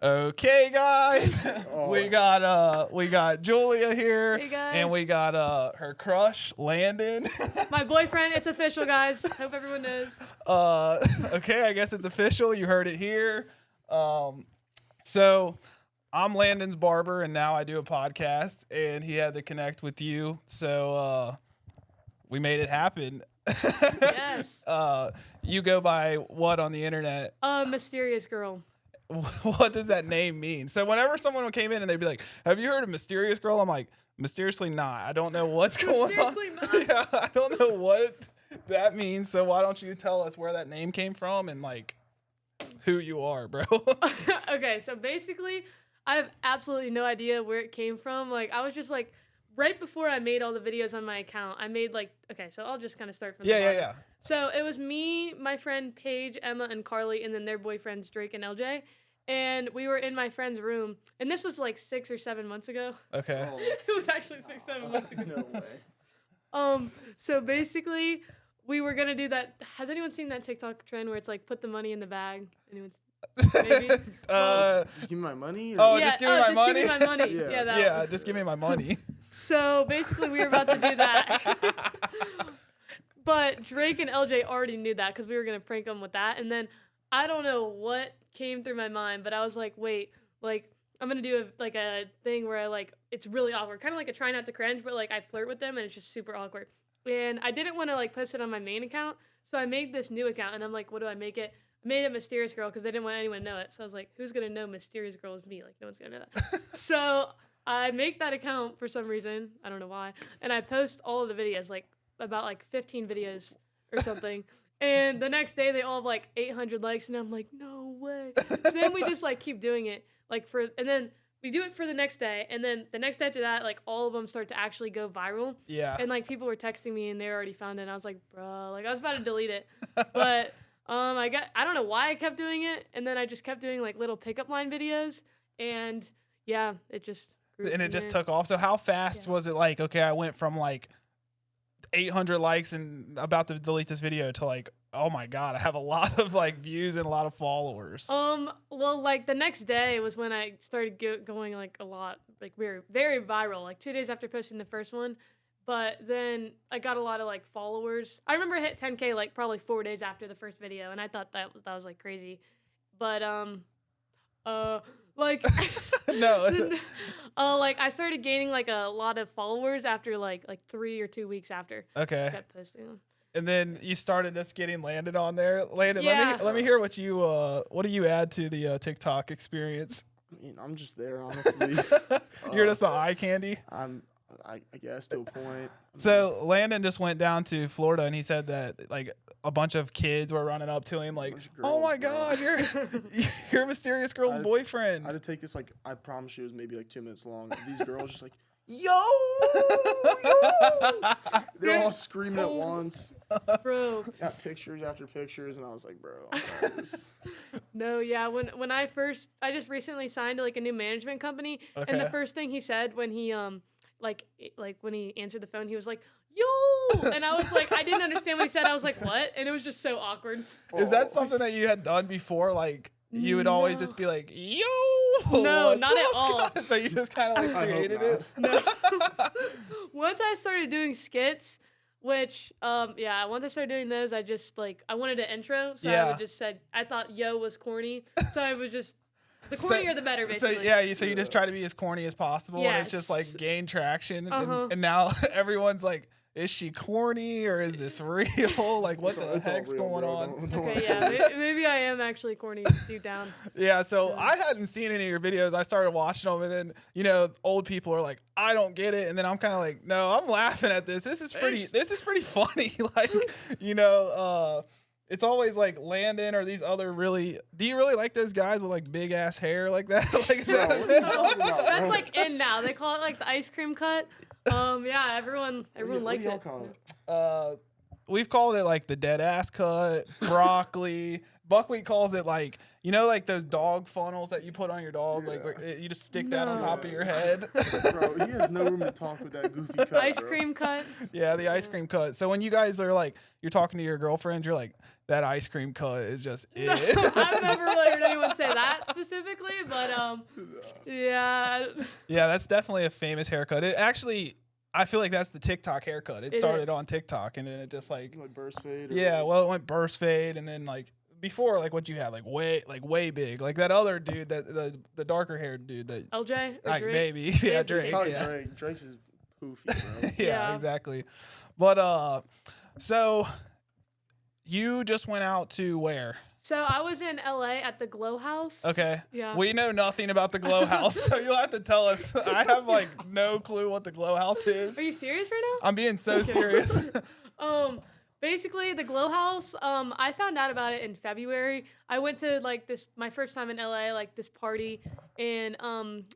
Okay, guys, Oh. we got Julia here, Hey, guys. and we got her crush Landon. My boyfriend, it's official, guys. Hope everyone knows. Okay, I guess it's official. You heard it here. So I'm Landon's barber, and now I do a podcast, and he had to connect with you, so we made it happen. Yes. You go by what on the internet? Mysterious girl. What does that name mean? So whenever someone came in and they'd be like, "Have you heard of Mysterious Girl?" I'm like, "Mysteriously not. I don't know what's going on." Mysteriously not. Yeah, I don't know what that means. So why don't you tell us where that name came from and like who you are, bro? Okay, so basically, I have absolutely no idea where it came from. Like, I was just like, right before I made all the videos on my account, I made like, okay, so I'll just kind of start from the bottom. Yeah. So it was me, my friend Paige, Emma, and Carly, and then their boyfriends Drake and LJ. And we were in my friend's room, and this was like 6 or 7 months ago. Okay. It was actually 6-7 months ago. No way. So basically, we were gonna do that. Has anyone seen that TikTok trend where it's like put the money in the bag? Anyone's maybe? Just give me my money? Oh, Yeah, just give me my money? Give me my money. Yeah. Yeah, that Yeah, one. just give me my money. So basically, we were about to do that. But Drake and LJ already knew that because we were gonna prank them with that. And then I don't know what came through my mind, but I was like, wait, like I'm gonna do a thing where I like it's really awkward, kind of like a try not to cringe, but like I flirt with them and it's just super awkward. And I didn't want to like post it on my main account, so I made this new account. And I'm like, what do I make it? I made it Mysterious Girl because they didn't want anyone to know it. So I was like, who's gonna know Mysterious Girl is me? Like no one's gonna know that. So I make that account for some reason. I don't know why. And I post all of the videos, like about like 15 videos or something. And the next day they all have like 800 likes, and I'm like, no way. So then we just like keep doing it, and then we do it for the next day, and then the next day after that, like all of them start to actually go viral. Yeah. And like people were texting me, and they already found it. And I was like, bro, like I was about to delete it, but I don't know why I kept doing it, and then I just kept doing like little pickup line videos, and yeah, it just grew And from it just there. took off. So how fast was it? Like, okay, I went from like 800 likes and about to delete this video to like, oh my god, I have a lot of like views and a lot of followers. Well, like the next day was when I started going like a lot, like very, very viral. Like 2 days after posting the first one, but then I got a lot of like followers. I remember I hit 10K like probably 4 days after the first video, and I thought that was like crazy, but like No. like I started gaining like a lot of followers after like 3 or 2 weeks after I Okay. kept posting them. And then you started just getting Landon on there. Landon, Yeah. let me hear what do you add to the TikTok experience? I mean, I'm just there, honestly. You're just the eye candy. I guess to a point. So Landon just went down to Florida, and he said that like a bunch of kids were running up to him like, Bunch of "Oh my girls, God, you're Mysterious Girl's boyfriend." I had to take this, like, I promise you it was maybe like 2 minutes long. These girls just like, yo! They're all screaming at once. Bro. Got pictures after pictures, and I was like, bro, I'm tired of this. No, yeah. When I just recently signed to like a new management company, and Okay. the first thing he said when he when he answered the phone, he was like, "Yo," and I was like, I didn't understand what he said. I was like, "What?" And it was just so awkward. Is that something that you had done before? Like you would always just be like, "Yo." No, what's not at up, all. guys?" So you just kind of like I hope created it. not. No. Once I started doing skits, which once I started doing those, I just like I wanted an intro, so I Yeah. would just said I thought "yo" was corny, so I would just the cornier the better, So basically. so you just try to be as corny as possible, and it's just like Yes. gain traction, Uh-huh. and now everyone's like, is she corny or is this real? Like, what It's the all heck's real, going bro. on? Don't Okay, worry. yeah, maybe I am actually corny deep down. Yeah, so I hadn't seen any of your videos. I started watching them, and then old people are like, I don't get it, and then I'm kind of like, no, I'm laughing at this. This is pretty funny. Like, it's always like Landon or these other really. Do you really like those guys with like big ass hair like that? Like, is that a Bro, thing? what are you talking about, That's bro? like in now. They call it like the ice cream cut. Yeah, everyone What likes do y'all it. call it? We've called it like the dead ass cut, broccoli, Buckwheat calls it like, like those dog funnels that you put on your dog, like you just stick that on top of your head. Bro, he has no room to talk with that goofy cut. Ice bro. cream cut. Yeah, the ice cream cut. So when you guys are like, you're talking to your girlfriend, you're like, that ice cream cut is just it. I've never really heard anyone say that specifically, but yeah. Yeah, that's definitely a famous haircut. It actually, I feel like that's the TikTok haircut. It started on TikTok, and then it just like burst fade. Or yeah, well, it went burst fade, and then like before, like what you had, like way big, like that other dude, that the darker haired dude, that LJ, or like Drake? maybe yeah, Drake, Probably yeah. Drake. Drake's is poofy, bro. Yeah, Yeah. exactly. But so you just went out to where? So I was in LA at the Glow House. Okay. Yeah. We know nothing about the Glow House, so you'll have to tell us. I have like no clue what the Glow House is. Are you serious right now? I'm being so serious. Basically the Glow House, I found out about it in February. I went to like my first time in LA, like this party, and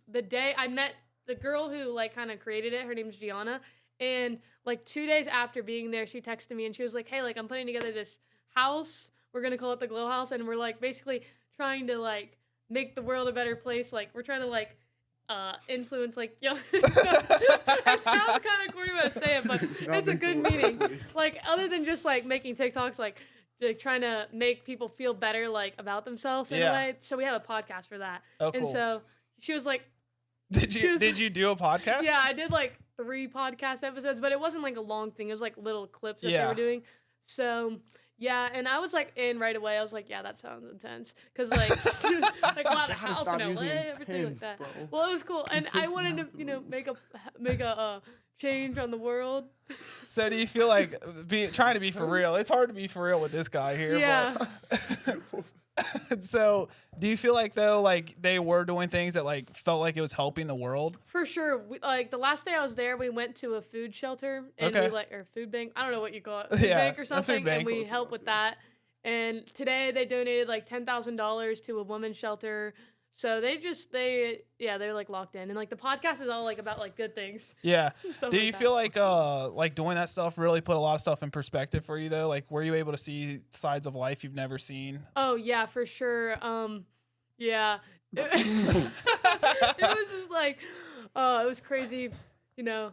the day I met the girl who like kind of created it, her name's Gianna, and like 2 days after being there, she texted me and she was like, hey, like I'm putting together this house. We're gonna call it the Glow House, and we're like basically trying to like make the world a better place. Like we're trying to like influence like young. It sounds kind of corny when I say it, but it's a good meaning. Like other than just like making TikToks, like trying to make people feel better like about themselves in a way. So we have a podcast for that. Oh, cool. And so she was like, Did you do a podcast? yeah, I did like 3 podcast episodes, but it wasn't like a long thing. It was like little clips that they were doing. So yeah, and I was like in right away. I was like, yeah, that sounds intense, cause like like wow, the house in LA, everything like that. Bro. Well, it was cool, and I wanted to make a change on the world. So do you feel like trying to be for real? It's hard to be for real with this guy here. Yeah. But, so do you feel like though, like they were doing things that like felt like it was helping the world? For sure. Like the last day I was there, we went to a food shelter and we or food bank. I don't know what you call it, food bank or something, bank. and we helped with that. And today they donated like $10,000 to a women's shelter. So they're like locked in, and like the podcast is all like about like good things. Yeah. Stuff Do like you that. feel like doing that stuff really put a lot of stuff in perspective for you though? Like were you able to see sides of life you've never seen? Oh yeah, for sure. Yeah. It was just like, it was crazy, you know.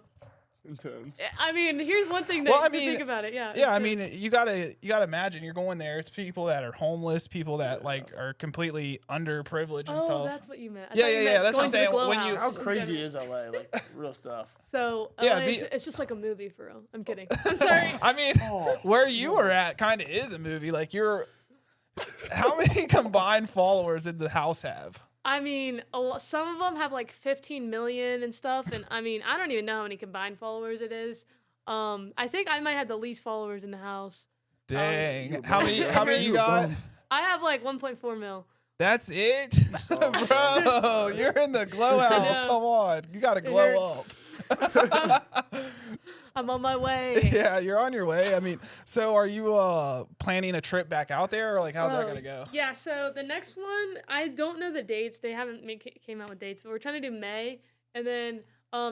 Intense. I mean, here's one thing that to think about it. Yeah. Yeah, I mean, you gotta imagine you're going there. It's people that are homeless, people that like are completely underprivileged and Oh, stuff. that's what you meant. I Yeah, thought you yeah, meant that's what I'm going to the saying. Glow When you- House How just in crazy general. is LA? Like real stuff. So Yeah, LA, it's just like a movie for real. I'm kidding. I'm sorry. I mean, where you were at kind of is a movie. Like how many combined followers did the house have? I mean, some of them have like 15 million and stuff, and I mean, I don't even know how many combined followers it is. I think I might have the least followers in the house. Dang, how many you got? I have like 1.4 mil. That's it, bro. You're in the Glow I House. know. Come on, you gotta glow up. I'm on my way. Yeah, you're on your way. I mean, so are you planning a trip back out there, or like how's that Oh, gonna go? Yeah, so the next one, I don't know the dates. They haven't came out with dates, but we're trying to do May, and then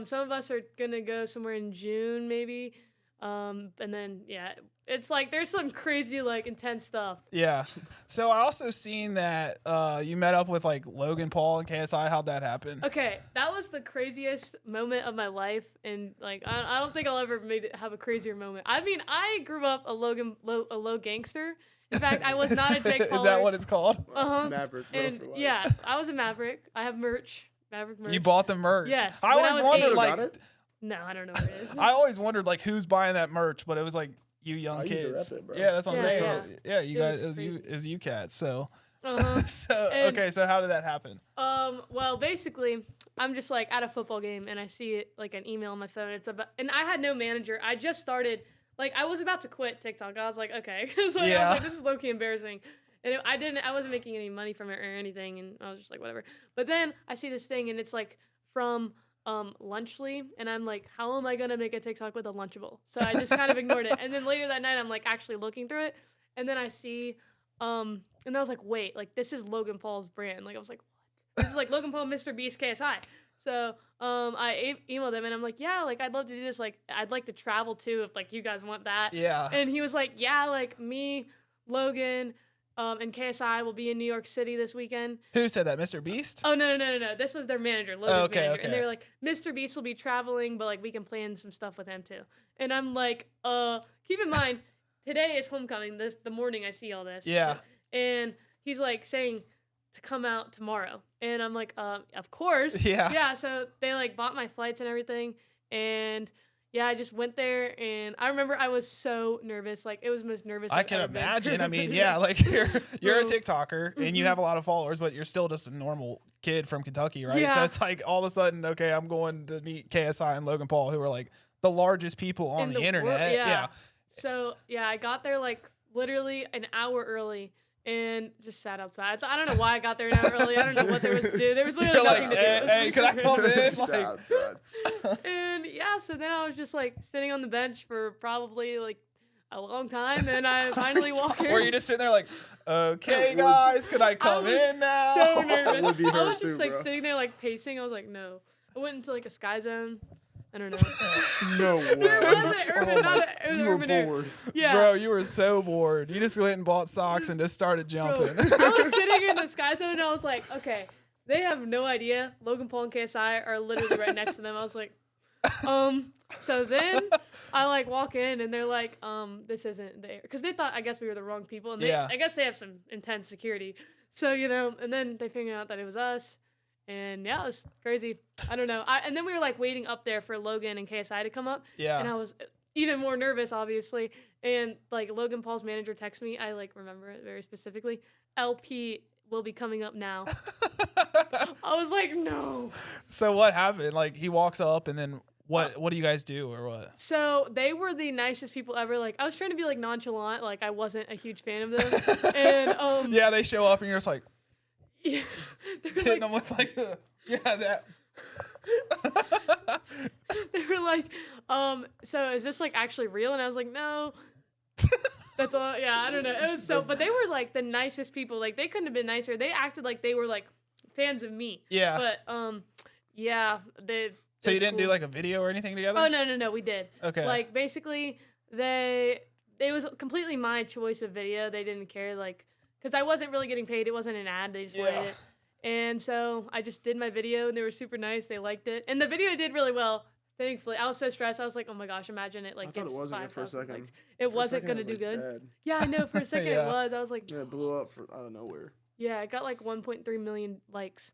some of us are gonna go somewhere in June maybe, and then yeah, it's like there's some crazy like intense stuff. Yeah. So I also seen that you met up with like Logan Paul and KSI. How'd that happen? Okay, that was the craziest moment of my life, and like I don't think I'll ever have a crazier moment. I mean, I grew up a low gangster. In fact, I was not a Jake Paul. Is that what it's called? Maverick, bro, And for life. yeah, I was a Maverick. I have merch. Maverick merch. You bought the merch. Yes, I when I always was wondered eight. like Got it? No, I don't know what it is. I always wondered like who's buying that merch, but it was like you young I used to kids. rep it, bro. Yeah, that's what I'm Yeah, saying. Yeah, you It guys, was it was you cats. So, Uh-huh. so And- okay, so how did that happen? Well, basically, I'm just like at a football game and I see it, like an email on my phone. It's about, and I had no manager. I just started, like I was about to quit TikTok. I was like, okay, because I was like, this is low key embarrassing. And I wasn't making any money from it or anything, and I was just like, whatever. But then I see this thing, and it's like from Lunchly, and I'm like, how am I gonna make a TikTok with a Lunchable? So I just kind of ignored it. And then later that night, I'm like actually looking through it, and then I see, and I was like, wait, like this is Logan Paul's brand. Like I was like, what? This is like Logan Paul, Mr. Beast, KSI. So I emailed him, and I'm like, yeah, like I'd love to do this. Like I'd like to travel too, if like you guys want that. Yeah. And he was like, yeah, like me, Logan, And KSI will be in New York City this weekend. Who said that? Mr. Beast? Oh no. This was their manager, Logan's Okay, manager, okay. and they were like, Mr. Beast will be traveling, but like we can plan some stuff with him too. And I'm like, keep in mind, today is homecoming. The morning I see all this. Yeah. And he's like saying to come out tomorrow, and I'm like, of course. Yeah. Yeah. So they like bought my flights and everything, and yeah, I just went there, and I remember I was so nervous. Like, it was the most nervous I I've can ever been. imagine. I mean, yeah, like you're a Bro. TikToker and you Mhm. have a lot of followers, but you're still just a normal kid from Kentucky, right? So Yeah. it's like all of a sudden, okay, I'm going to meet KSI and Logan Paul, who are like the largest people on In the the internet. world, yeah. Yeah. So yeah, I got there like literally an hour early and just sat outside. I don't know why I got there an hour early. I don't know what there was to do. There was literally You're like, nothing to do. It was hey, can I super come weird. in? Just Like, outside. And yeah, so then I was just like sitting on the bench for probably like a long time, and I finally walked in. or you just sitting there like, okay, Would- guys, can I come was in now? so nervous. Would be I her was just too, like bro. sitting there like pacing. I was like, no. I went into like a sky zone. I don't know. No way. It wasn't urban, Oh not my- a, it was you were urban air. bored. Yeah. Bro, you were so bored. You just went and bought socks and just started Bro, jumping. I was sitting in the sky zone and I was like, okay, they have no idea. Logan Paul and KSI are literally right next to them. I was like, so then I like walk in and they're like, this isn't there. Because they thought, I guess we were the wrong people. And they, Yeah. I guess they have some intense security. So, you know, and then they figured out that it was us. And yeah, it was crazy. I don't know. And then we were like waiting up there for Logan and KSI to come up. Yeah. And I was even more nervous, obviously. And like Logan Paul's manager texted me. I like remember it very specifically. LP will be coming up now. I was like, no. So what happened? Like he walks up and then what do you guys do or what? So they were the nicest people ever. Like I was trying to be like nonchalant, like I wasn't a huge fan of them. And Yeah, they show up and you're just like yeah, they were hitting like, them with like that. they were like, so is this like actually real? And I was like, no. That's all. Yeah, I don't know. It was so, but they were like the nicest people. Like they couldn't have been nicer. They acted like they were like fans of me. Yeah. But yeah, they. So you it's didn't do cool. like a video or anything together? Oh no, we did. Okay. Like basically, it was completely my choice of video. They didn't care, like, because I wasn't really getting paid. It wasn't an ad. They just wanted Yeah. it. And so I just did my video, and they were super nice. They liked it, and the video did really well. Thankfully, I was so stressed. I was like, "Oh my gosh, imagine it like I thought gets it wasn't good for a 5,000 second. likes." It wasn't gonna do good. Dead. Yeah, I know. For a second, Yeah. it was. I was like, Yeah, it blew up out of nowhere. yeah, it got like 1.3 million likes.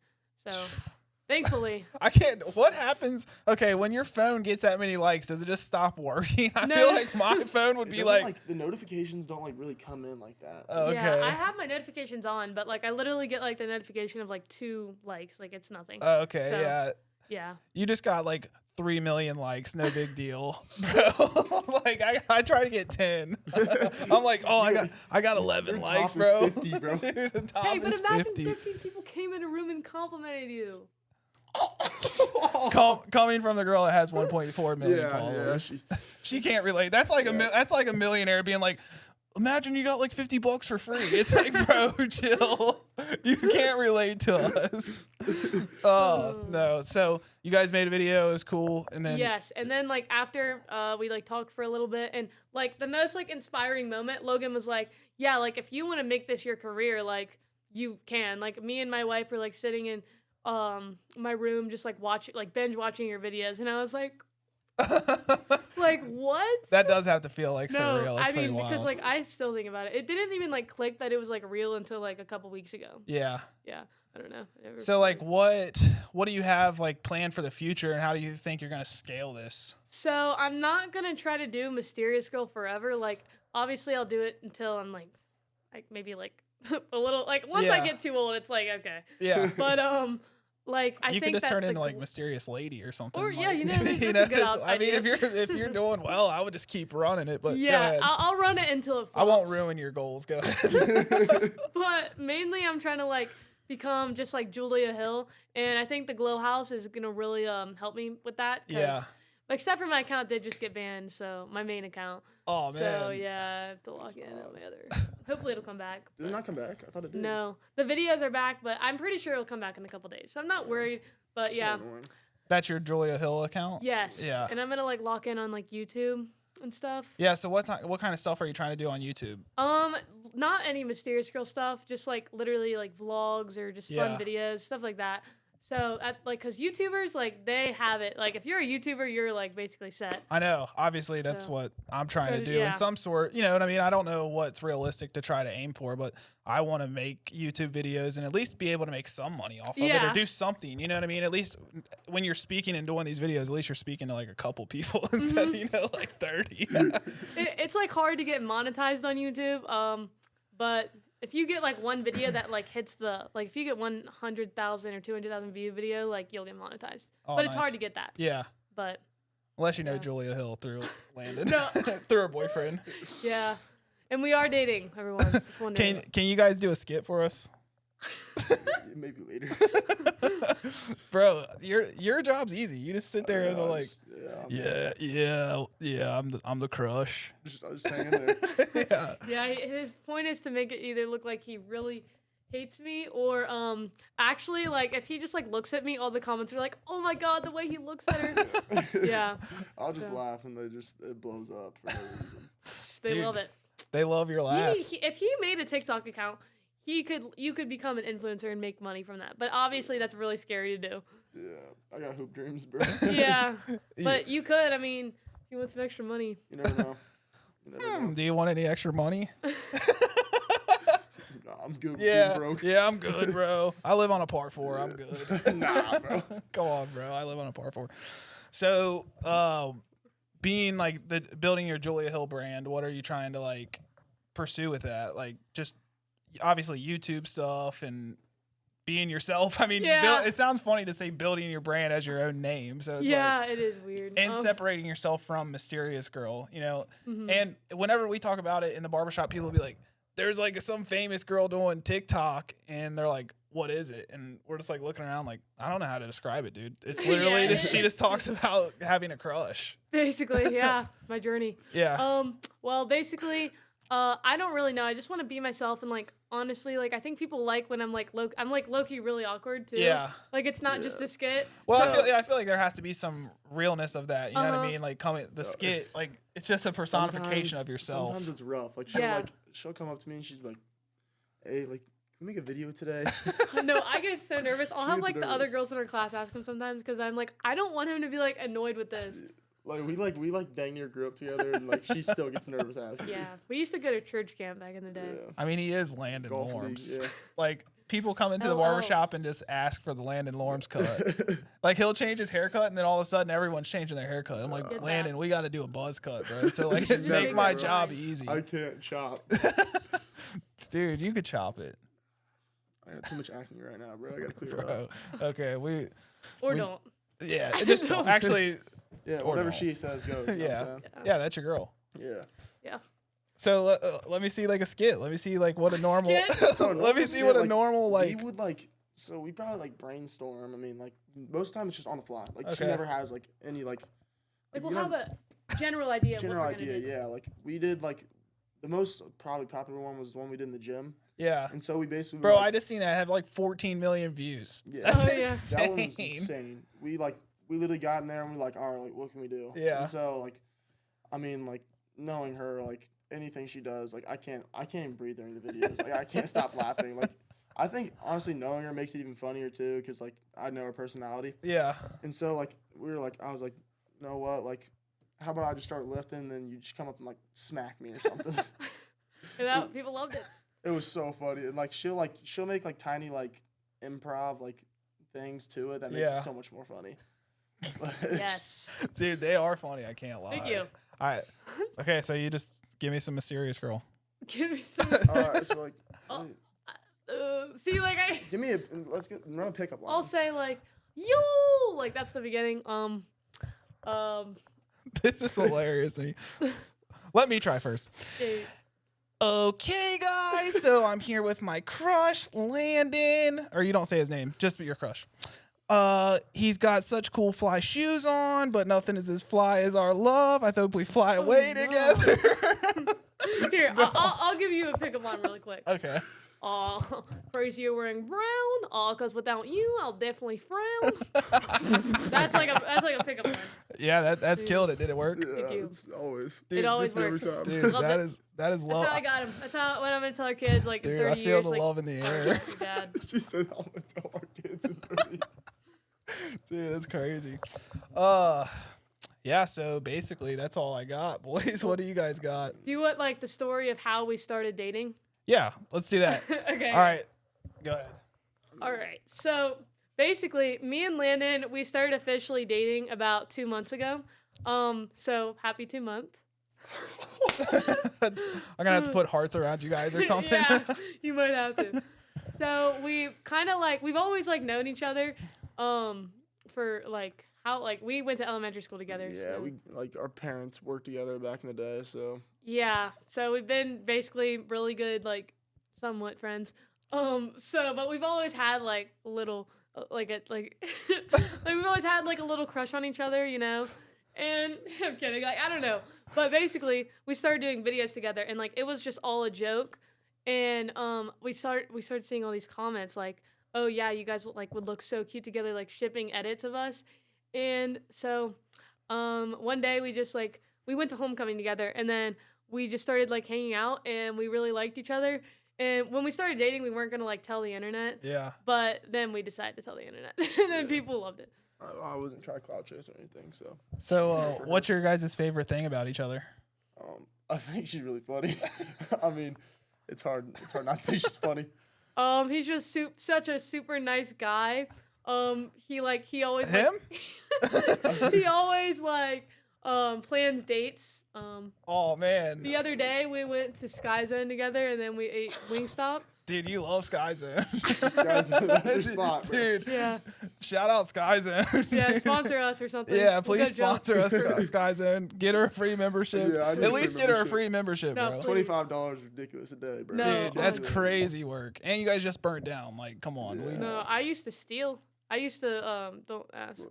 So thankfully, I can't. What happens? Okay, when your phone gets that many likes, does it just stop working? I No. feel like my phone would It be doesn't, like, the notifications don't like really come in like that. oh, yeah, okay. I have my notifications on, but like I literally get like the notification of like 2 likes. Like it's nothing. Oh, okay, So- yeah. Yeah. You just got like 3 million likes, no big deal, bro. Like I try to get 10. I'm like, oh, I got 11 Your likes, top is bro. 50, bro. Dude, the top Hey, but is imagine 50. 15 people came in a room and complimented you. Coming from the girl that has 1.4 million Yeah, followers, yeah. she can't relate. That's like Yeah. that's like a millionaire being like, imagine you got like $50 for free. It's like, bro, chill. You can't relate to us. Oh no. So you guys made a video. It was cool, and then Yes, and then like after we like talked for a little bit, and like the most like inspiring moment, Logan was like, "Yeah, like if you want to make this your career, like you can." Like me and my wife were like sitting in my room, just like watching, like binge watching your videos, and I was like, like what? that does have to feel like No, surreal. It's I mean pretty because wild. like I still think about it. It didn't even like click that it was like real until like a couple weeks ago. Yeah. Yeah, I don't know. I never So like, figured- what do you have like planned for the future, and how do you think you're gonna scale this? So I'm not gonna try to do Mysterious Girl forever. Like obviously I'll do it until I'm like maybe like a little like once I Yeah. get too old, it's like okay. Yeah. But like I you think could just that's turn the into like goal. Mysterious Lady or something. Or, yeah, like, you know, that's a good just- I mean, idea. if you're doing well, I would just keep running it. But go Yeah, ahead. I'll run it until it I won't flops. ruin your goals. Go ahead. But mainly I'm trying to like become just like Julia Hill, and I think the Glow House is gonna really help me with that. 'Cause, Yeah. Like, except for my account did just get banned, so my main account. Oh man. So yeah, I have to log in on my other. Hopefully it'll come back. Did it but- not come back? I thought it did. No, the videos are back, but I'm pretty sure it'll come back in a couple days. So I'm not worried. But So yeah, annoying. That's your Julia Hill account. yes. Yeah. And I'm gonna like lock in on like YouTube. and stuff. Yeah. So what kind of stuff are you trying to do on YouTube? Not any mysterious girl stuff. Just like literally like vlogs or just fun Yeah. videos, stuff like that. So cause YouTubers like they have it. Like if you're a YouTuber, you're like basically set. I know. Obviously, that's So- what I'm trying to do Yeah. in some sort. You know what I mean? I don't know what's realistic to try to aim for, but I want to make YouTube videos and at least be able to make some money off of it or Yeah. do something. You know what I mean? At least when you're speaking and doing these videos, at least you're speaking to like a couple people instead of, like 30. It's like hard to get monetized on YouTube. But if you get like one video that like hits if you get 100,000 or 200,000 view video, like you'll get monetized. Oh, but it's hard nice. to get that. Yeah. But Unless you know Yeah. Julia Hill through Landon, No. through her boyfriend. yeah, and we are dating, everyone. It's wondering. Can you guys do a skit for us? Maybe later. Bro, your job's easy. You just sit there and Yeah, like, I'm the crush. I'll just hang in there. Yeah. Yeah, his point is to make it either look like he really hates me or actually like if he just like looks at me, all the comments are like, oh my god, the way he looks at her. Yeah. I'll just Yeah. laugh and it blows up for no reason. They Dude, love it. They love your laugh. If he made a TikTok account, you could become an influencer and make money from that. But obviously that's really scary to do. Yeah, I got hoop dreams, bro. Yeah. But you could, I mean, if you want some extra money. You never know. You never know. Do you want any extra money? Nah, I'm good. Yeah. Being broke. Yeah, I'm good, bro. I live on a par 4. I'm good. Nah, bro. Come on, bro. I live on a par 4. So, being like building your Julia Hill brand, what are you trying to like pursue with that? Like just obviously YouTube stuff and being yourself. I mean, Yeah. it sounds funny to say building your brand as your own name. So it's Yeah, like, it is weird. and separating yourself from Mysterious Girl, you know. Mhm. And whenever we talk about it in the barbershop, people will be like, there's like some famous girl doing TikTok, and they're like, what is it? And we're just like looking around like, I don't know how to describe it, dude. It's literally Yeah, she just talks about having a crush. Basically, yeah, my journey. Yeah. Well, basically, I don't really know. I just want to be myself, and like honestly, like I think people like when I'm like low-key really awkward too. Yeah. Like it's not just a skit. Well, So- I feel like there has to be some realness of that. You know what I Uh-huh. mean? Like the skit, like it's just a personification of yourself. Sometimes it's rough. Like she'll Yeah. she'll come up to me and she's like, "Hey, like, can we make a video today?" No, I get so nervous. I'll She have gets like the other nervous. girls in our class ask him sometimes because I'm like, I don't want him to be like annoyed with this. we dang near grew up together, and like she still gets nervous asking. Yeah, we used to go to church camp back in the day. Yeah. I mean, he is Landon Golf league, Lorms. yeah. Like people come into the LL. barbershop and just ask for the Landon Lorms cut. Like he'll change his haircut, and then all of a sudden everyone's changing their haircut. I'm like, Get that. Landon, we got to do a buzz cut, bro. So like, Just make make my it job right. easy, I can't chop. dude. You could chop it, I got too much acne right now, bro. I gotta clear it bro. up. Okay, Or We- don't. yeah, it just actually, Yeah, Or whatever don't. she says goes. You know Yeah. what I'm yeah, that's your girl. saying? Yeah. So let me see like a skit. Let me see like what a normal. Skit? So Let me normal see skit, what a like, normal we like. would like. So we probably like brainstorm. I mean, like most of the time it's just on the fly. Like she Okay. never has like any like. Like you we'll know, have a general idea of general what we're idea. gonna do. Yeah, like we did like the most probably popular one was the one we did in the gym, Yeah, and so we basically. bro, were, I like, just seen that have like 14 million views. Yeah. That's Oh, yeah. insane. that one was insane. We literally got in there and we like, all right, like what can we do? Yeah. And so like, I mean like knowing her, like anything she does, like I can't even breathe during the videos. Like I can't stop laughing. Like I think honestly knowing her makes it even funnier too, because like I know her personality. Yeah, And so like I was like, you know what, like how about I just start lifting and then you just come up and like smack me or something. And that, people loved it. It was so funny. And like she'll make like tiny like improv like things to it that makes Yeah. it so much more funny. Yes. dude, they are funny. I can't lie. Thank you. All right. Okay, so you just give me some Mysterious Girl. Give me some. All right, so like Oh. See, like give me let's run a pickup line. I'll say like, yo, like that's the beginning. This is hilarious to me. Let me try first. Okay. Okay, guys. So I'm here with my crush, Landon. Or you don't say his name, just your crush. He's got such cool fly shoes on, but nothing is as fly as our love. I hope we fly away no. together. Here, I'll give you a pickup line really quick. Okay. Aw, crazy you're wearing brown. Aw, cause without you, I'll definitely frown. that's like a pickup line. Yeah, that's killed it. Did it work? Yeah, you. it's always. Dude, It always It's every works. time. Dude, Love that it. is That's love. how I got him. That's how when I'm gonna tell our kids like in Dude, 30 I feel years, the like, love in the oh, air. your dad. She said, "I'm gonna tell our kids in 30." Dude, that's crazy. Yeah, so basically that's all I got, boys. What do you guys got? Do you want like the story of how we started dating? Yeah, let's do that. Okay. All right. Go ahead. All right. So basically, me and Landon, we started officially dating about 2 months ago. So happy 2 months. I'm gonna have to put hearts around you guys or something. Yeah, you might have to. So we kind of like we've always like known each other, for like how like we went to elementary school together. Yeah, so. we like our parents worked together back in the day, so Yeah, so we've been basically really good, like somewhat friends. But we've always had like little, like like we've always had like a little crush on each other, you know. And I'm kidding, like I don't know, but basically we started doing videos together, and like it was just all a joke. And we started seeing all these comments like, oh yeah, you guys like would look so cute together, like shipping edits of us. And so one day we just like we went to homecoming together, and then we just started like hanging out, and we really liked each other. And when we started dating, we weren't gonna like tell the internet, Yeah. but then we decided to tell the internet, and then people loved it. I wasn't trying to cloud chase or anything. So So, what's your guys' favorite thing about each other? I think she's really funny. I mean, it's hard not to think she's funny. He's just such a super nice guy. He always Him? like, he always like plans dates. Oh man, The other day we went to Sky Zone together, and then we ate Wingstop. dude, you love Sky Zone. Sky's their spot, bro. Dude, Yeah, shout out Sky Zone. yeah, dude. sponsor us or something. Yeah, We'll please go jump. sponsor us, Sky Zone. Get her a free membership. Yeah, I need At a free least get her a membership. free membership, No, bro. please. $25 is ridiculous a day, bro. No. Dude, that's Oh, yeah. crazy work. And you guys just burnt down. Like, come on. Yeah. No, I used to steal. I used to don't ask.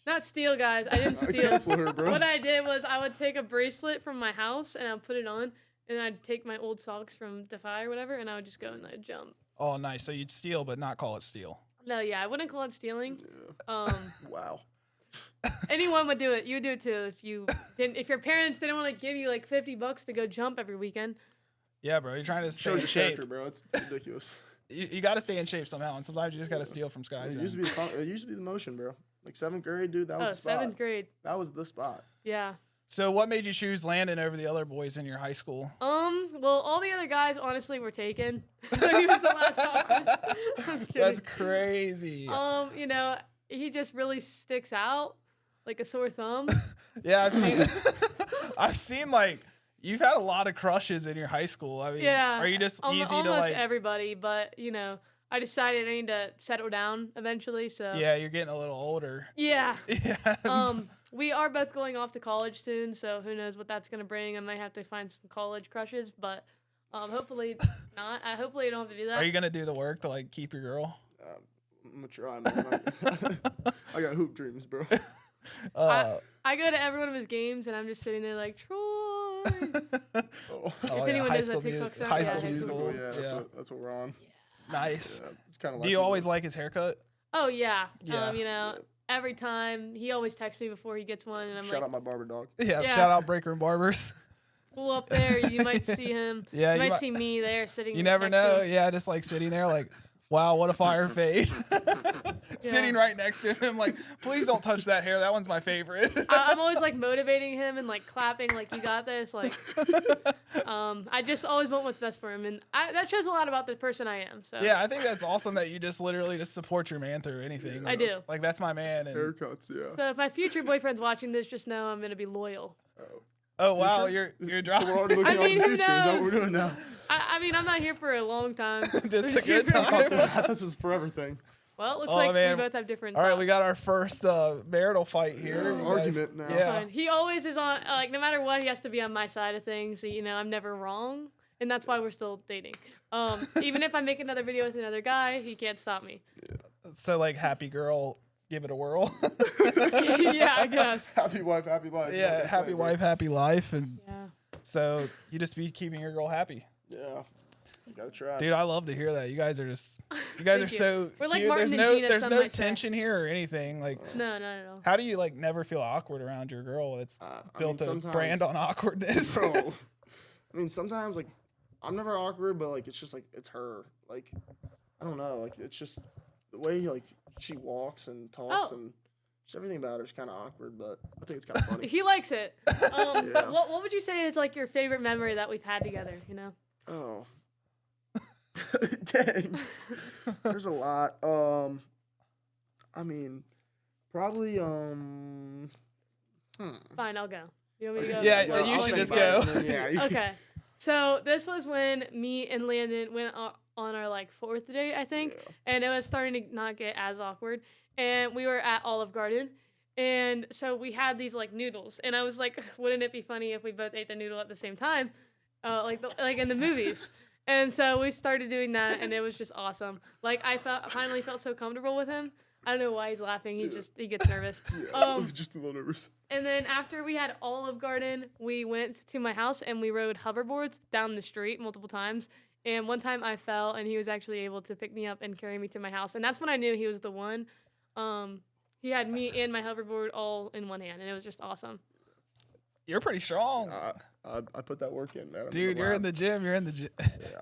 Not steal, guys. I didn't I steal. cancel her, bro. What I did was I would take a bracelet from my house and I'd put it on, and I'd take my old socks from Defy or whatever, and I would just go and I'd jump. Oh, nice. So you'd steal, but not call it steal. No, yeah, I wouldn't call it stealing. Wow. Anyone would do it. You would do it too if you didn't. If your parents didn't want to give you like $50 to go jump every weekend. Yeah, bro. You're trying to stay Show in your shape. character, bro. It's ridiculous. You got to stay in shape somehow, and sometimes you just got to steal from Sky It Zone. used to be it used to be the motion, bro. Like 7th grade, dude. That was Oh, the spot. 7th grade. That was the spot. Yeah. So what made you choose Landon over the other boys in your high school? Well, all the other guys honestly were taken. He was the last one. I'm kidding. That's crazy. You know, he just really sticks out like a sore thumb. Yeah, I've seen. I've seen like you've had a lot of crushes in your high school. I mean, Yeah. are you just easy almost to like? everybody, but you know, I decided I need to settle down eventually. So Yeah, you're getting a little older. yeah. Yeah. We are both going off to college soon, so who knows what that's gonna bring. I might have to find some college crushes, but hopefully not. Hopefully I don't have to do that. Are you gonna do the work to like keep your girl? I'm gonna try, man. I got hoop dreams, bro. I go to every one of his games, and I'm just sitting there like Troy. Oh. Oh, anyone high knows that school, TikTok sound, high yeah, school High musical. School Yeah, that's what we're on. Nice. Yeah, it's kind of. Do you always like his haircut? Oh yeah. Yeah. You know, every time he always texts me before he gets one, and I'm Shout like, out my barber dog. Yeah. Yeah. Shout out Break Room Barbers. pull up there. You might see him. Yeah, You you might might- see me there sitting. You never next to know. him. Yeah, just like sitting there, like, wow, what a fire fade. Sitting Yeah. right next to him, like, please don't touch that hair. That one's my favorite. I'm always like motivating him and like clapping, like you got this. Like, I just always want what's best for him, and that shows a lot about the person I am. So Yeah, I think that's awesome that you just literally just support your man through anything. I do. Like, that's my man. And Haircuts, yeah. So if my future boyfriend's watching this, just know I'm gonna be loyal. oh wow, Future? you're So we're dropping already looking I at mean, the who future. Is that what we're knows? doing now? I mean, I'm not here for a long time. just We're a here good for a time. I thought this was forever thing. Well, it looks Oh, like man. we both have different. All right, thoughts. we got our first marital fight here. Yeah, You guys- argument now. Yeah. Fine. He always is on, like, no matter what, he has to be on my side of things. So, you know, I'm never wrong. And that's why we're still dating. Even if I make another video with another guy, he can't stop me. So like, happy girl, give it a whirl. Yeah, I guess. Happy wife, happy life. Yeah, Like they happy say, bro. wife, happy life, and Yeah. so you just be keeping your girl happy. Yeah. Gotta try. Dude, I love to hear that. You guys are just, you guys are Thank you. so We're like cute. Martin There's and no, Gina, there's some no might say. tension here or anything. Like, No, not at all. how do you like never feel awkward around your girl? It's built a sometimes- brand on awkwardness. Bro, I mean, sometimes like I'm never awkward, but like it's just like it's her. Like I don't know. Like it's just the way like she walks and talks and just everything about her is kind of awkward. But I think it's kind of funny. He likes it. Yeah. What would you say is like your favorite memory that we've had together? You know. Oh. Dang. There's a lot. I mean, probably Fine, I'll go. You want me to go? Yeah, Well, you I'll should think just about go. it and then, yeah. you- Okay. So this was when me and Landon went on our like 4th date, I think, Yeah. and it was starting to not get as awkward. And we were at Olive Garden, and so we had these like noodles, and I was like, wouldn't it be funny if we both ate the noodle at the same time, like in the movies? And so we started doing that, and it was just awesome. Like finally felt so comfortable with him. I don't know why he's laughing. He gets nervous. Yeah, just a little nervous. And then after we had Olive Garden, we went to my house and we rode hoverboards down the street multiple times. And one time I fell and he was actually able to pick me up and carry me to my house. And that's when I knew he was the one. He had me and my hoverboard all in one hand, and it was just awesome. You're pretty strong. I put that work in, man. Dude, you're in the gym. You're in the gym.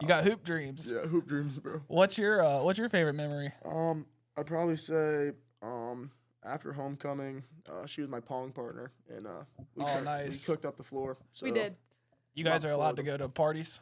You got hoop dreams. Yeah, hoop dreams, bro. What's your favorite memory? I'd probably say after homecoming, she was my pong partner, and Nice. we cooked up the floor. So, We did. You guys Not are allowed to Florida. go to parties.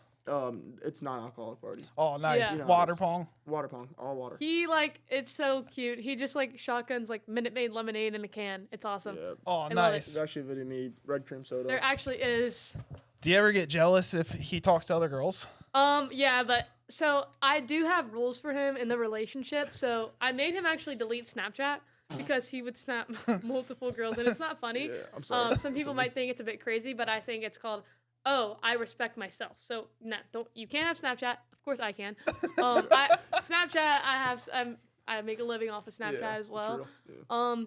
It's non-alcoholic parties. Oh, nice. Yeah. Water pong. Water pong, all water. He it's so cute. He just like shotguns like Minute Maid lemonade in a can. It's awesome. Yeah. Oh, love it. nice. There's actually a video of me red cream soda. There actually is. Do you ever get jealous if he talks to other girls? Yeah, but so I do have rules for him in the relationship. So I made him actually delete Snapchat because he would snap multiple girls, and it's not funny. Yeah, I'm sorry. Some people might think it's a bit crazy, but I think it's called, oh, I respect myself. So no, you can't have Snapchat. Of course I can. Snapchat, I make a living off of Snapchat Yeah, as well. that's real. Yeah.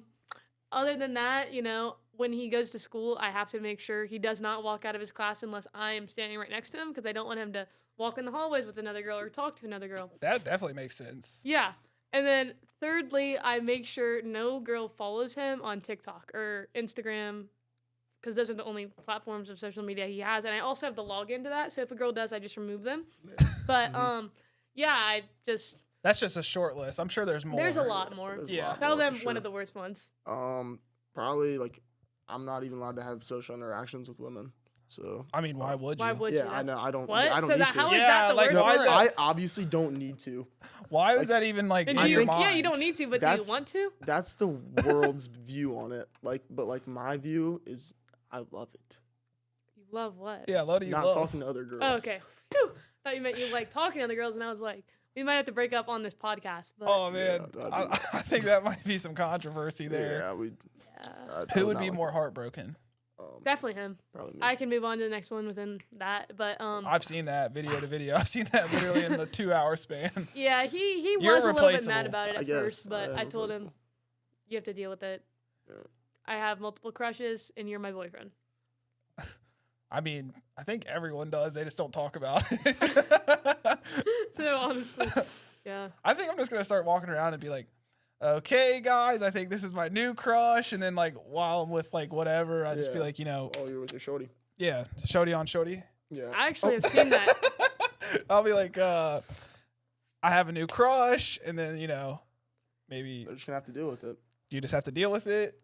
Other than that, when he goes to school, I have to make sure he does not walk out of his class unless I am standing right next to him, because I don't want him to walk in the hallways with another girl or talk to another girl. That definitely makes sense. Yeah. And then thirdly, I make sure no girl follows him on TikTok or Instagram, because those are the only platforms of social media he has. And I also have the login to that. So if a girl does, I just remove them. But yeah, That's just a short list. I'm sure there's more. there's a lot more. There's a Yeah. lot Tell more, them for one sure. of the worst ones. Probably like I'm not even allowed to have social interactions with women. So I mean, why would you? Why would you? yeah, I know. I don't. What? I don't So need that, to. how is Yeah, that the like, worst why is one? that- I obviously don't need to. Why was Like, that even like And in do your you, mind? yeah, you don't need to, but do you That's- want to? That's the world's view on it. But my view is I love it. You love what? Yeah, what do you Not love? talking to other girls. Oh, okay. Phew. Thought you meant you like talking to other girls, and I was like, we might have to break up on this podcast. But Oh man, that'd I, be- I think that might be some controversy there. Yeah, we. yeah, Who would be more heartbroken? definitely him. Probably me. I can move on to the next one within that, but I've seen that video to video. I've seen that literally in the 2-hour span. yeah, he You're was a little bit replaceable, mad about it I at guess. first, but I I am told him replaceable. you have to deal with it. Yeah. I have multiple crushes, and you're my boyfriend. I mean, I think everyone does. They just don't talk about it. No, honestly, yeah. I think I'm just gonna start walking around and be like, "Okay, guys, I think this is my new crush." And then like while I'm with like whatever, I just be Yeah. like, Oh, you're with your shorty. yeah, shorty on shorty. Yeah. I actually have seen that. I'll be like, I have a new crush, and then maybe They're just gonna have to deal with it. you just have to deal with it.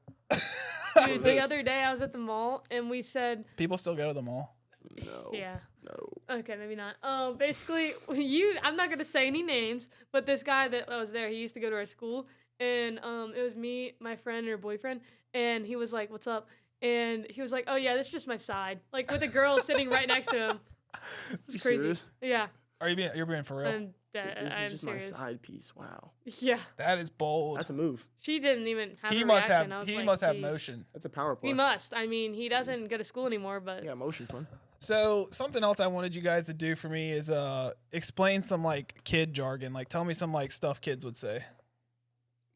Dude, the other day I was at the mall, and we said, People still go to the mall. No. yeah. No. Okay, maybe not. Basically, I'm not gonna say any names, but this guy that was there, he used to go to our school, and it was me, my friend, and her boyfriend, and he was like, "What's up?" And he was like, "Oh yeah, this is just my side," like with a girl sitting right next to him. You It's crazy. serious? Yeah, You're being for real? and This I'm is just serious. my side piece. Wow. Yeah, That is bold. That's a move. she didn't even have. He a must reaction. I have. was He like, must have "Geez." motion. That's a power play. He must. I mean, he doesn't go to school anymore, but Yeah, motion twin. So something else I wanted you guys to do for me is explain some like kid jargon. Like tell me some like stuff kids would say.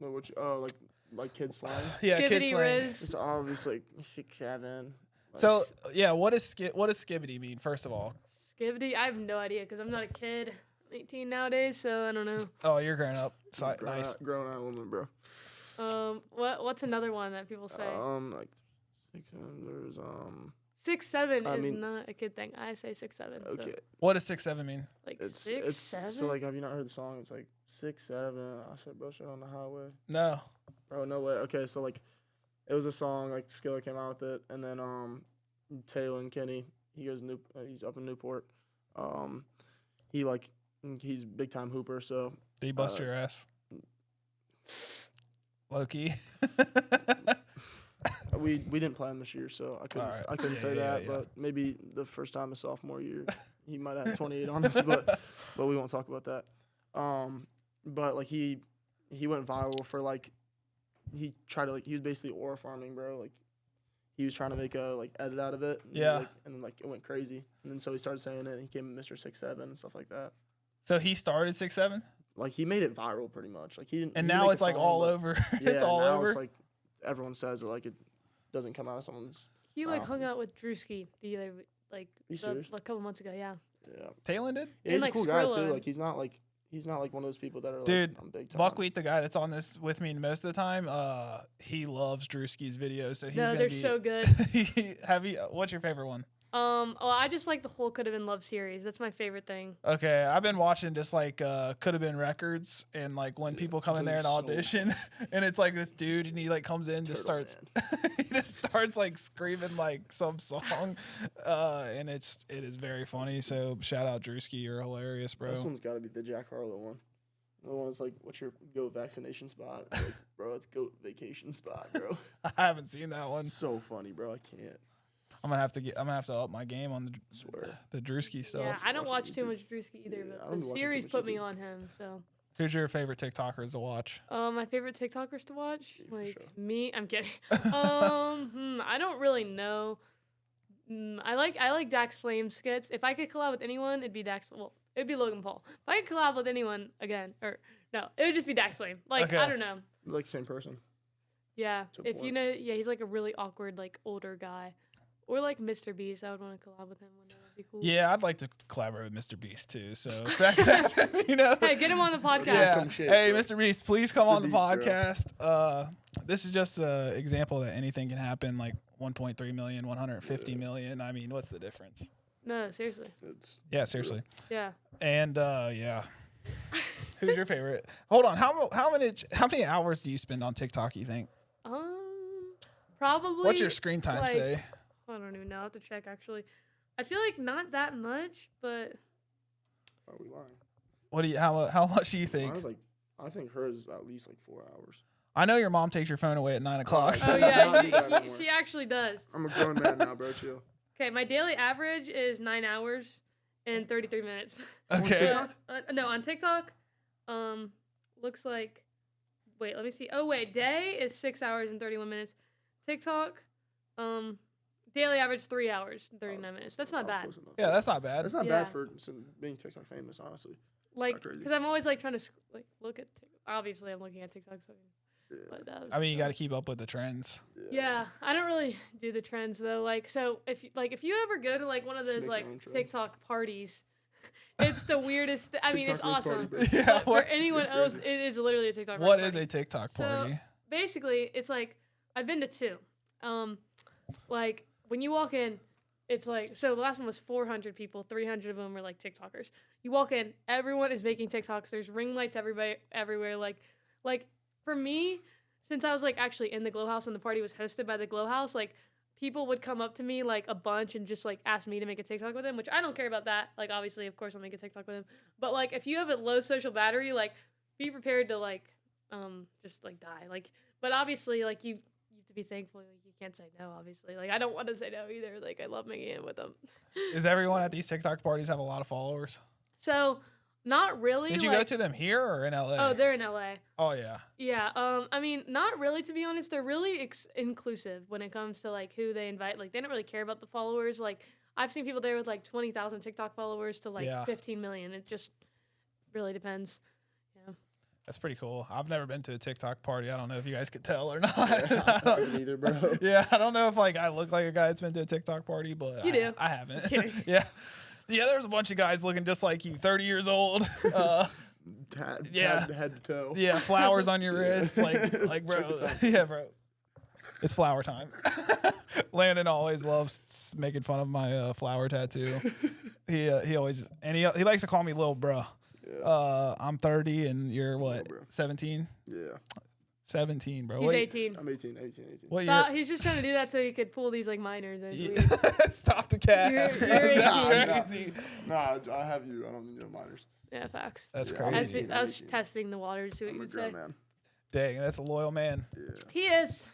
No, which like kid slang. Yeah, kid skibbity slang. riz. It's obviously like shit, Kevin. Like, So yeah, what does skibbity mean? First of all, Skibbity? I have no idea because I'm not a kid. 18 nowadays, so I don't know. Oh, you're growing up. Grown Nice. out, grown out woman, bro. What's another one that people say? Like 600. 6'7" I is mean- not a good thing. I say 6'7". So Okay, What does 6'7" mean? like it's 6'7". so like, have you not heard the song? It's like 6'7". I said, bro, shit on the highway. No. Bro, no way. Okay, so like, it was a song like Skillet came out with it, and then Taylor and Kenny, he's up in Newport. He's big time hooper, so Did he bust your ass? Loki. we didn't play him this year, so I couldn't Alright. I couldn't Yeah, say yeah, that. yeah. But maybe the first time his sophomore year, he might have had 28 on us, but we won't talk about that. But like he went viral for like he was basically aura farming, bro. Like he was trying to make a edit out of it. And Yeah. and then it went crazy, and then so he started saying it. And he came Mr. 6'7" and stuff like that. So he started 6'7", Like he made it viral pretty much. Like he didn't. and he didn't now make it's a like song, all but- over. Yeah, It's all now over. It's like everyone says it like it doesn't come out of someone's. He like Wow. hung out with Drewski the other You serious? a couple months ago. Yeah. Yeah. Taylor did? Yeah, he's like, a cool guy too. Skrilla. Like he's not like one of those people that are Dude, like on big time. Buckwheat, the guy that's on this with me most of the time, he loves Drewski's videos, so he's No, gonna they're be. so good. What's your favorite one? Well, I just like the whole Could Have Been Love series. That's my favorite thing. Okay, I've been watching just like could have been records, and like when people come in there and those are so audition, and it's like this dude, and he like comes in, just Turtle starts, he just starts like screaming like some song, and it is very funny. So shout out Drewski, you're hilarious, bro. This one's got to be the Jack Harlow one. The one that's like, what's your goat vaccination spot? It's like, bro, that's goat vacation spot, bro. I haven't seen that one. It's so funny, bro. I can't. I'm gonna have to up my game on Swear. the Drewski stuff. Yeah, I don't watch watch it too YouTube. much Drewski either, Yeah, I but don't be the watching too series much put me YouTube. on him. So, Who's your favorite TikTokers to watch? my favorite TikTokers to watch, Yeah, for like sure. me. I'm kidding. I don't really know. I like Dax Flame skits. If I could collab with anyone, it'd be Dax. Well, it'd be Logan Paul. If I could collab with anyone again, or no, it would just be Dax Flame. Like Okay. I don't know. Like same person. Yeah, To a if you point. know, yeah, he's like a really awkward, like older guy, or like Mr. Beast. I would want to collab with him one day. That'd be cool. Yeah, I'd like to collaborate with Mr. Beast too. So if that could happen, you know. Hey, get him on the podcast. Yeah. some shit, Hey, bro. Mr. Beast, please come Mr. on the Beast, bro. podcast. This is just an example that anything can happen. Like 1.3 million, 150 million. I mean, what's the difference? No, seriously. It's Yeah, seriously. Yeah. And yeah. Who's your favorite? Hold on. How many hours do you spend on TikTok, you think? Probably. What's your screen time like- say? I don't even know. I have to check actually. I feel like not that much, but are we lying? What do you how much do you think? Mine's like, I think hers is at least like 4 hours. I know your mom takes your phone away at 9 o'clock. Oh, oh yeah. yeah, Not do that anymore. she actually does. I'm a grown man now, bro. Chill. Okay, my daily average is 9 hours and 33 minutes. Okay. TikTok? No, on TikTok, looks like. Wait, let me see. Oh wait, day is 6 hours and 31 minutes. TikTok, daily average 3 hours and 39 minutes. That's not bad. Yeah, that's not bad. That's not Yeah. bad for being TikTok famous, honestly. Like, crazy. because I'm always like trying to like look at. Obviously, I'm looking at TikTok. So, Yeah. but, I mean, you got to keep up with the trends. Yeah, I don't really do the trends though. Like, so if you ever go to like one of Just those make like your own trends. TikTok parties, it's the weirdest. I mean, it's TikTok awesome. party, bro. Yeah. But for What, anyone It's else, crazy. it is literally a TikTok. what party. is a TikTok So- party? Basically, it's like I've been to two. Like when you walk in, it's like so the last one was 400 people. 300 of them were like TikTokers. You walk in, everyone is making TikToks. There's ring lights everywhere. Like for me, since I was like actually in the Glow House and the party was hosted by the Glow House, like people would come up to me like a bunch and just like ask me to make a TikTok with them, which I don't care about that. Like obviously, of course, I'll make a TikTok with them. But like if you have a low social battery, like be prepared to like just like die. Like but obviously like you have to be thankful. Like you can't say no. Obviously, like I don't want to say no either. Like I love making it with them. Is everyone at these TikTok parties have a lot of followers? So not really. Did you like, go to them here or in LA? Oh, they're in LA. Oh yeah. Yeah. I mean, not really, to be honest. They're really inclusive when it comes to like who they invite. Like, they don't really care about the followers. Like, I've seen people there with like 20,000 TikTok followers to like Yeah. 15 million. It just really depends. Yeah. That's pretty cool. I've never been to a TikTok party. I don't know if you guys could tell or not. I I don't- haven't either, bro. yeah, I don't know if like I look like a guy that's been to a TikTok party, but You do. I haven't. Just kidding. Yeah. Yeah, there's a bunch of guys looking just like you, 30 years old. Yeah. Head to toe. Yeah, flowers on your wrist, like bro. Check the time. Yeah, bro. It's flower time. Landon always loves making fun of my flower tattoo. He always and he likes to call me little bro. Yeah. I'm 30 and you're what? Little bro. 17? Yeah. 17, bro. He's What, 18. I'm 18. what Stop, year? he's just trying to do that so he could pull these like minors. And Yeah. weird. Stop the cat. You're That's 18. crazy. Nah, I have you. I don't need no minors. Yeah, facts. That's Yeah, crazy. I'm I was, 18, I was 18. testing the water to see what I'm you a would say. grown man. Dang, that's a loyal man. Yeah. He is.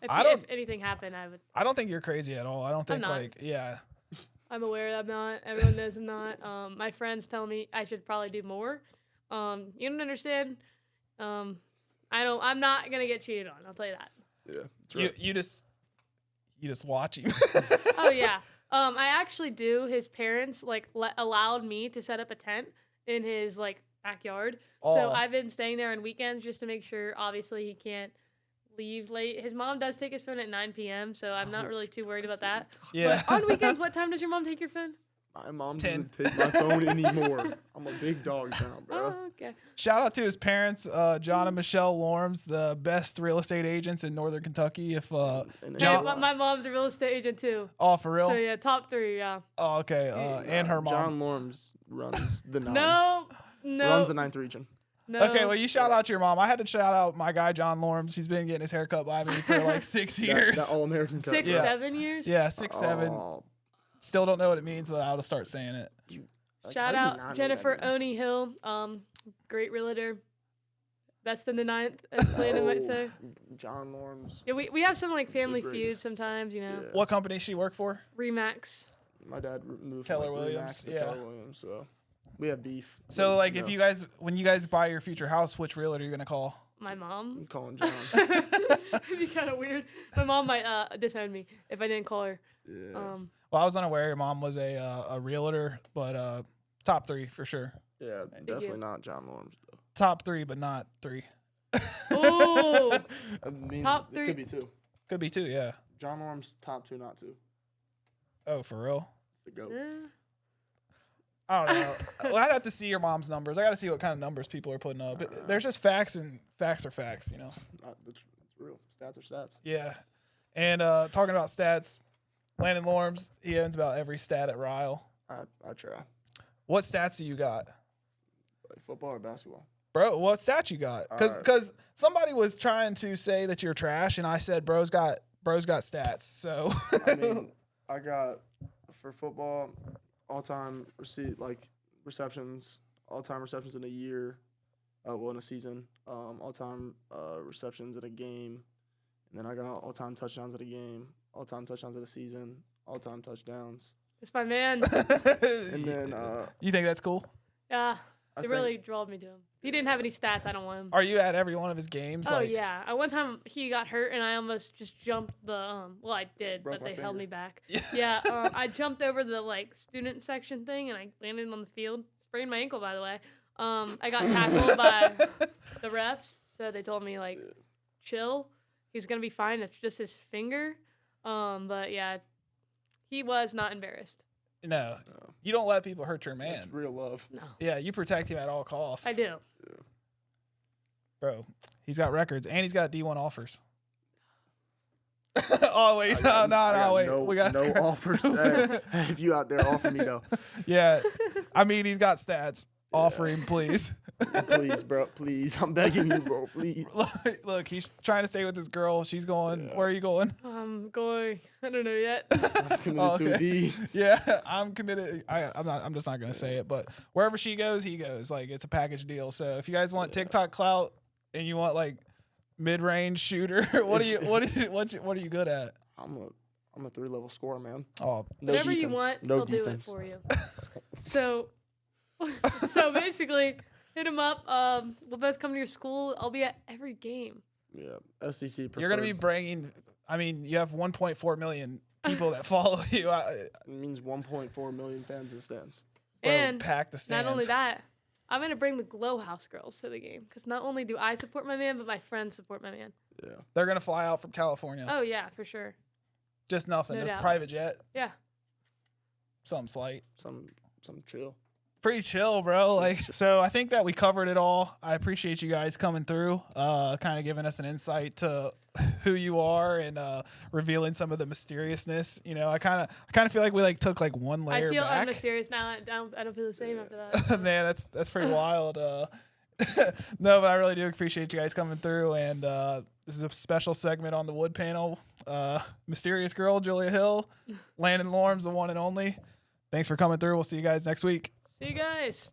If anything happened, I don't think you're crazy at all. I don't think not. I'm aware that I'm not. Everyone knows I'm not. My friends tell me I should probably do more. You don't understand. I'm not gonna get cheated on. I'll tell you that. Yeah. That's right. You just watch him. Oh yeah. I actually do. His parents allowed me to set up a tent in his backyard. So Oh. I've been staying there on weekends just to make sure. Obviously, he can't leave late. His mom does take his phone at 9 p.m. So I'm not really too worried about that. Yeah. But on weekends, what time does your mom take your phone? My mom 10. doesn't take my phone anymore. I'm a big dog now, bro. Oh, okay. Shout out to his parents, John and Michelle Lorms, the best real estate agents in Northern Kentucky. If And John- My mom's a real estate agent too. oh, for real? So yeah, top 3. Yeah. Oh, okay. And her mom. John Lorms runs the 9. No. Runs the 9th region. No. Okay, well, you shout out your mom. I had to shout out my guy, John Lorms. He's been getting his hair cut by me for like 6 years. That All-American Cup. 6, Yeah. 7 years. Yeah, 6, 7. Oh, Still don't know what it means, but I'll start saying it. like, Shout how do you not know out what Jennifer that means? Oni Hill, great realtor. Best in the 9th, as Landon might say. John Lorms. Yeah, we have some family greatest. feuds sometimes, you know. Yeah. What company she work for? Remax. My dad moved Keller from Williams, Remax to yeah. Keller Williams, so we have beef. So, But, if when you guys buy your future house, which realtor are you gonna call? My mom. I'm calling John. It'd be kind of weird. My mom might disown me if I didn't call her. Yeah. Well, I was unaware your mom was a realtor, but top 3 for sure. Yeah, definitely not John Lorms, though. Top 3, but not 3. Oh, It means Top it 3. could be 2. Could be 2, yeah. John Lorms, top 2, not 2. Oh, for real? The GOAT. I don't know. Well, I'd have to see your mom's numbers. I got to see what kind of numbers people are putting up. There's just facts, and facts are facts, you know? It's real. Stats are stats. Yeah. And talking about stats, Landon Lorms, he owns about every stat at Ryle. I try. What stats do you got? Like football or basketball? Bro, what stats you got? Because Alright. somebody was trying to say that you're trash, and I said, bro's got stats. So I mean, I got, for football, all-time receptions, all-time receptions in a year, in a season, all-time receptions in a game, and then I got all-time touchdowns in a game, all-time touchdowns in a season, all-time touchdowns, it's my man. and then you think that's cool? Yeah, I it think- really drawed me to him. If he didn't have any stats, I don't want him. Are you at every one of his games? Oh yeah. At one time he got hurt and I almost just jumped the well I did, Broke but my they held finger. me back. Yeah, I jumped over the student section thing and I landed on the field. Sprained my ankle by the way. I got tackled by the refs, so they told me chill. He's gonna be fine. It's just his finger. But yeah, he was not embarrassed. No, you don't let people hurt your man. that's real love. No, Yeah, you protect him at all costs. I do. Bro, he's got records and he's got D1 offers. Oh wait, I got wait. no, We got no offers. Hey, if you out there, offer me though. Yeah, I mean he's got stats. Offer him, please. Please, bro. Please, I'm begging you, bro. Please. Look, he's trying to stay with his girl. She's going. Yeah. Where are you going? I'm going. I don't know yet. I'm committed Oh, to a okay. D. Yeah, I'm committed. I'm just not gonna say it, but wherever she goes, he goes. It's a package deal. So if you guys want TikTok clout and you want mid-range shooter, what are you good at? I'm a 3-level scorer, man. Oh, No Whatever you defense. want, No he'll defense. do it for you. So basically, hit him up. We'll both come to your school. I'll be at every game. Yeah, SEC. Preferred. you're gonna be bringing. I mean, you have 1.4 million people that follow you. It means 1.4 million fans in the stands. Bro, And pack the stands. not only that, I'm gonna bring the Glow House girls to the game because not only do I support my man, but my friends support my man. Yeah. They're gonna fly out from California. Oh yeah, for sure. Just nothing. No Just doubt. private jet. Yeah. Something slight. Some something chill. Pretty chill, bro. Like, so I think that we covered it all. I appreciate you guys coming through, kind of giving us an insight to who you are and revealing some of the mysteriousness. You know, I kind of feel like we like took like one layer I feel back. unmysterious now. I don't feel the same after that. Man, that's pretty wild. No, but I really do appreciate you guys coming through, and this is a special segment on the wood panel. Mysterious girl, Julia Hill, Landon Lorms, the one and only. Thanks for coming through. We'll see you guys next week. See you guys.